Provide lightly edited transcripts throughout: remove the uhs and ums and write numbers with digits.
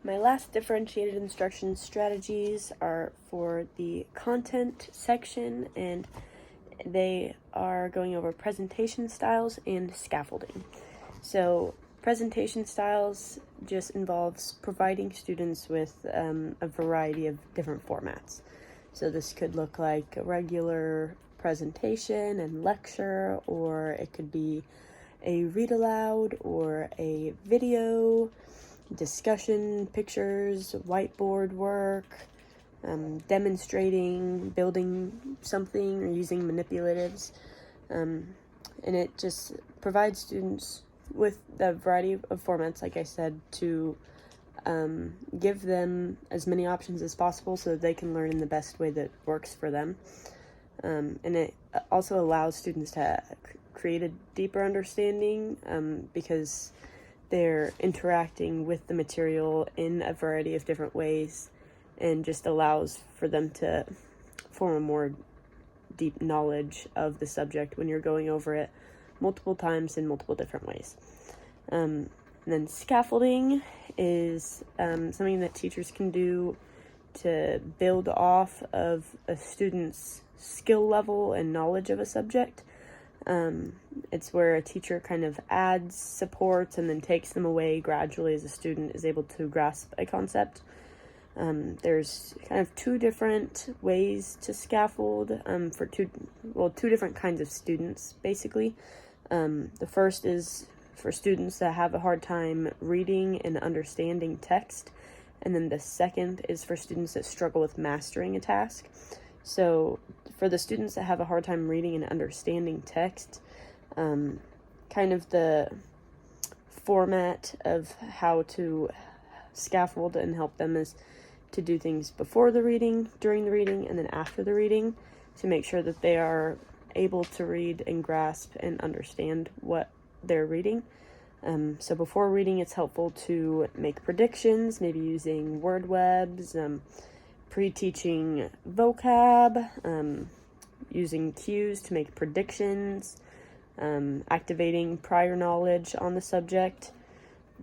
My last differentiated instruction strategies are for the content section, and they are going over presentation styles and scaffolding. So presentation styles just involves providing students with a variety of different formats. So this could look like a regular presentation and lecture, or it could be a read aloud or a video, discussion, pictures, whiteboard work, demonstrating, building something, or using manipulatives. And it just provides students with a variety of formats, like I said, to give them as many options as possible so that they can learn in the best way that works for them. And it also allows students to create a deeper understanding because they're interacting with the material in a variety of different ways, and just allows for them to form a more deep knowledge of the subject when you're going over it multiple times in multiple different ways. And then scaffolding is something that teachers can do to build off of a student's skill level and knowledge of a subject. It's where a teacher kind of adds supports and then takes them away gradually as a student is able to grasp a concept. There's kind of two different ways to scaffold for two different kinds of students, basically. The first is for students that have a hard time reading and understanding text, and then the second is for students that struggle with mastering a task. So for the students that have a hard time reading and understanding text, kind of the format of how to scaffold and help them is to do things before the reading, during the reading, and then after the reading to make sure that they are able to read and grasp and understand what they're reading. So before reading, it's helpful to make predictions, maybe using word webs, pre-teaching vocab, using cues to make predictions, activating prior knowledge on the subject.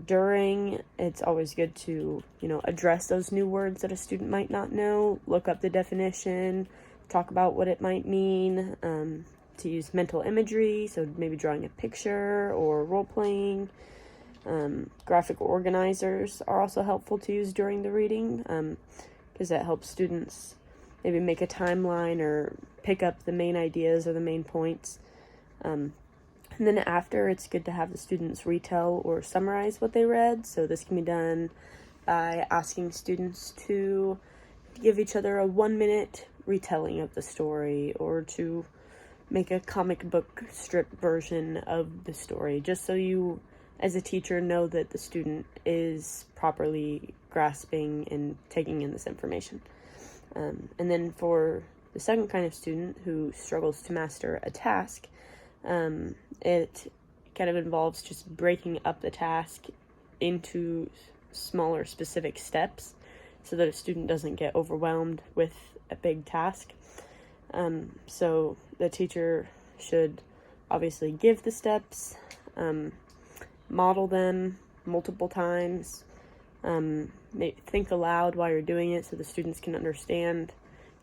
During, it's always good to, address those new words that a student might not know, look up the definition, talk about what it might mean, to use mental imagery, so maybe drawing a picture or role-playing. Graphic organizers are also helpful to use during the reading, because that helps students maybe make a timeline or pick up the main ideas or the main points. And then after, it's good to have the students retell or summarize what they read. So this can be done by asking students to give each other a 1-minute retelling of the story, or to make a comic book strip version of the story, just so you as a teacher know that the student is properly grasping and taking in this information. And then for the second kind of student who struggles to master a task, it kind of involves just breaking up the task into smaller specific steps so that a student doesn't get overwhelmed with a big task. So the teacher should obviously give the steps, model them multiple times, think aloud while you're doing it so the students can understand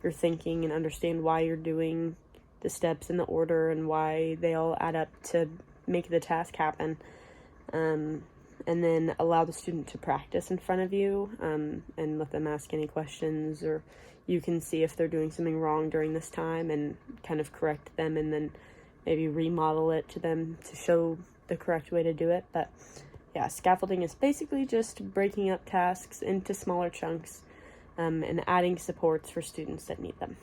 your thinking and understand why you're doing the steps in the order and why they all add up to make the task happen. And then allow the student to practice in front of you, and let them ask any questions, or you can see if they're doing something wrong during this time and kind of correct them, and then maybe remodel it to them to show the correct way to do it. But yeah, scaffolding is basically just breaking up tasks into smaller chunks, and adding supports for students that need them.